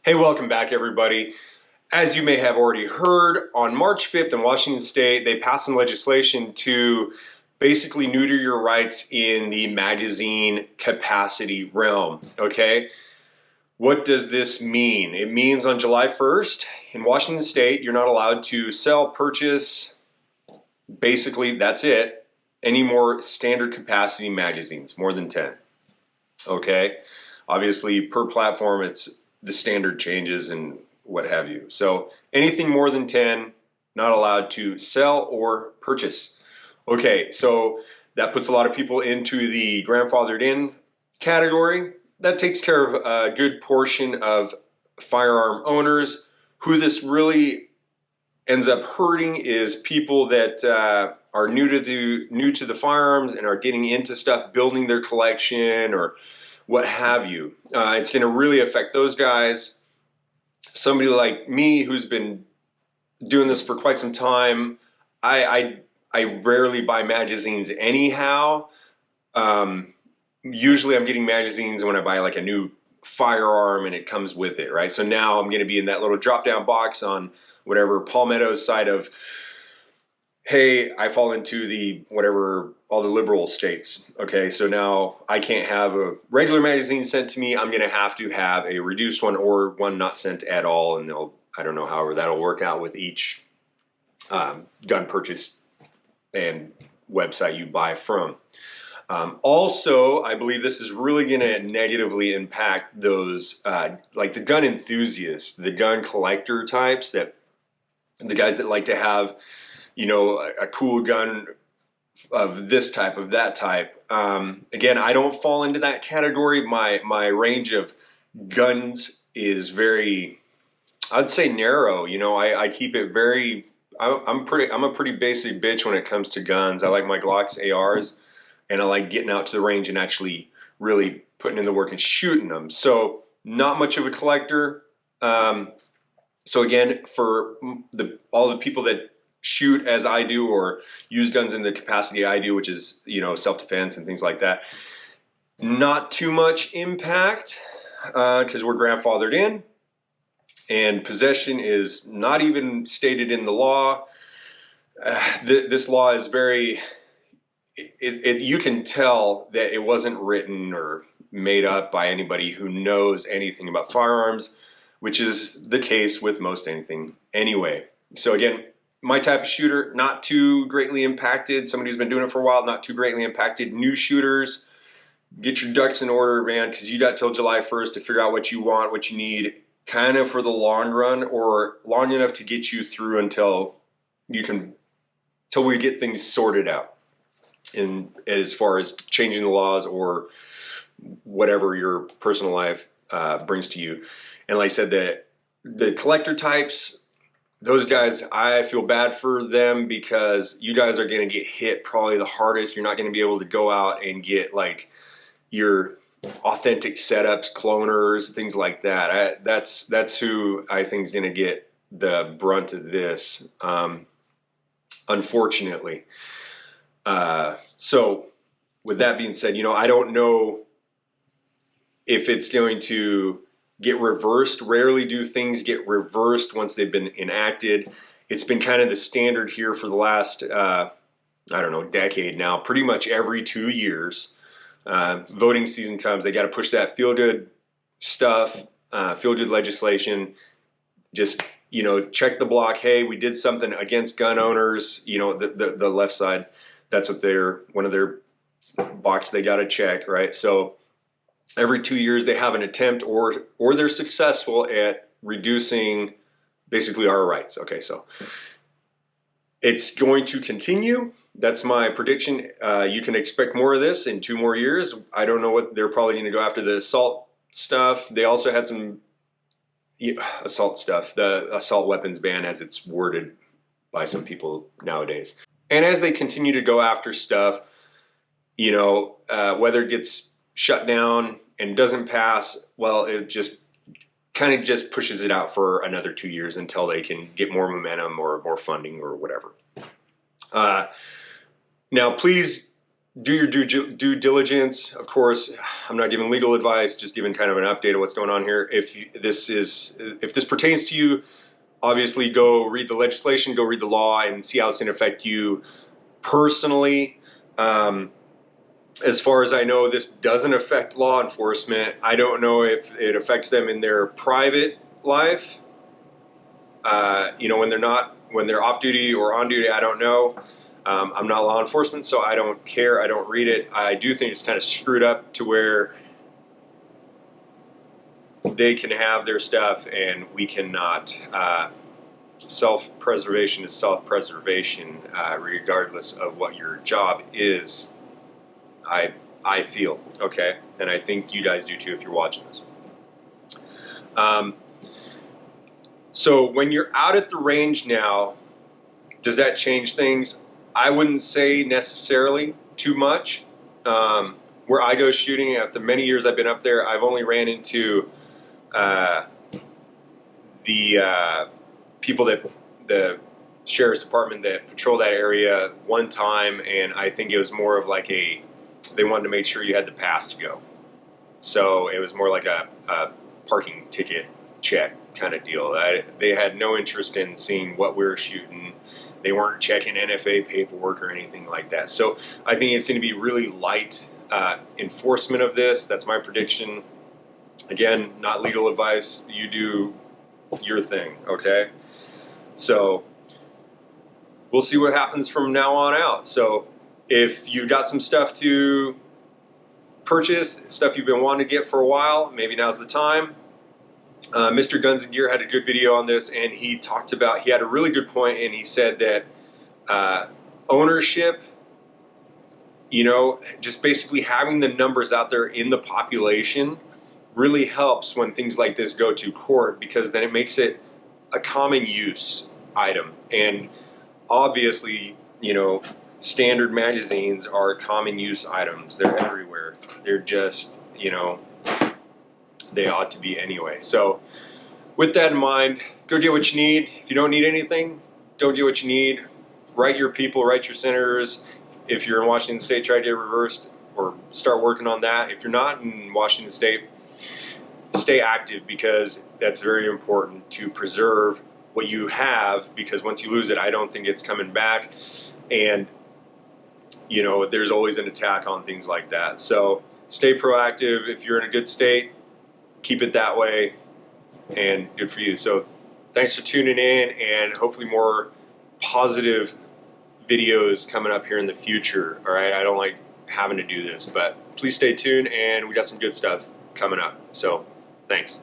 Hey, welcome back, everybody. As you may have already heard, on March 5th in Washington State, they passed some legislation to basically neuter your rights in the magazine capacity realm, okay? What does this mean? It means on July 1st, in Washington State, you're not allowed to sell, purchase, basically, that's it, any more standard capacity magazines, more than 10, okay? Obviously, per platform, it's the standard changes and what have you. So anything more than 10, not allowed to sell or purchase. Okay, so that puts a lot of people into the grandfathered in category. That takes care of a good portion of firearm owners. Who this really ends up hurting is people that are new to the firearms and are getting into stuff, building their collection or what have you. It's going to really affect those guys. Somebody like me who's been doing this for quite some time, I rarely buy magazines anyhow. Usually I'm getting magazines when I buy like a new firearm and it comes with it, right? So now I'm going to be in that little drop down box on whatever Palmetto's side of, hey, I fall into the whatever, all the liberal states. Okay, so now I can't have a regular magazine sent to me. I'm going to have a reduced one or one not sent at all. And I don't know, however that'll work out with each gun purchase and website you buy from. Also, I believe this is really going to negatively impact those, like the gun enthusiasts, the gun collector types, that the guys that like to have, a cool gun of this type, of that type. Again, I don't fall into that category. My range of guns is very, I'd say narrow. I keep it very, I'm a pretty basic bitch when it comes to guns. I like my Glocks ARs, and I like getting out to the range and actually really putting in the work and shooting them. So not much of a collector. So again, for all the people that shoot as I do or use guns in the capacity I do, which is, self-defense and things like that, not too much impact because we're grandfathered in and possession is not even stated in the law. This law is very, you can tell that it wasn't written or made up by anybody who knows anything about firearms, which is the case with most anything anyway. So again, my type of shooter, not too greatly impacted. Somebody who's been doing it for a while, not too greatly impacted. New shooters, get your ducks in order, man, because you got till July 1st to figure out what you want, what you need, kind of for the long run or long enough to get you through until we get things sorted out in as far as changing the laws or whatever your personal life brings to you. And like I said, the collector types, those guys, I feel bad for them because you guys are going to get hit probably the hardest. You're not going to be able to go out and get like your authentic setups, cloners, things like that. That's who I think is going to get the brunt of this, unfortunately. So with that being said, I don't know if it's going to get reversed. Rarely do things get reversed once they've been enacted. It's been kind of the standard here for the last, decade now. Pretty much every 2 years, voting season comes, they got to push that feel-good stuff, feel-good legislation. Just, check the block. Hey, we did something against gun owners. The left side, that's what one of their box they got to check, right? So every 2 years they have an attempt or they're successful at reducing basically our rights. Okay, so it's going to continue. That's my prediction. You can expect more of this in 2 more years. I don't know what they're probably going to go after the assault stuff. They also had some assault stuff, the assault weapons ban as it's worded by some people nowadays. And as they continue to go after stuff, whether it gets shut down and doesn't pass, well, it just kind of just pushes it out for another 2 years until they can get more momentum or more funding or whatever. Now, please do your due diligence. Of course, I'm not giving legal advice, just giving kind of an update of what's going on here. If this pertains to you, obviously go read the legislation, go read the law, and see how it's going to affect you personally. As far as I know, this doesn't affect law enforcement. I don't know if it affects them in their private life. You know, when they're off duty or on duty, I don't know. I'm not law enforcement, so I don't care. I don't read it. I do think it's kind of screwed up to where they can have their stuff and we cannot. Self-preservation is self-preservation, regardless of what your job is. I feel, okay? And I think you guys do too if you're watching this. So when you're out at the range now, does that change things? I wouldn't say necessarily too much. Where I go shooting, after many years I've been up there, I've only ran into the people that the sheriff's department that patrol that area one time, and I think it was more of like they wanted to make sure you had the pass to go. So it was more like a parking ticket check kind of deal. They had no interest in seeing what we were shooting. They weren't checking NFA paperwork or anything like that. So I think it's going to be really light enforcement of this. That's my prediction. Again, not legal advice. You do your thing, okay? So we'll see what happens from now on out. So if you've got some stuff to purchase, stuff you've been wanting to get for a while, maybe now's the time. Mr. Guns and Gear had a good video on this, and he talked about, he had a really good point, and he said that ownership, you know, just basically having the numbers out there in the population really helps when things like this go to court, because then it makes it a common use item. And obviously, you know, standard magazines are common use items. They're everywhere. They're just, you know, they ought to be anyway. So with that in mind, go get what you need. If you don't need anything, don't get what you need. Write your people, write your senators. If you're in Washington State, try to get reversed or start working on that. If you're not in Washington State, stay active, because that's very important to preserve what you have, because once you lose it, I don't think it's coming back. And you know, there's always an attack on things like that. So stay proactive. If you're in a good state, keep it that way, and good for you. So thanks for tuning in, and hopefully more positive videos coming up here in the future. All right, I don't like having to do this, but please stay tuned, and we got some good stuff coming up. So thanks.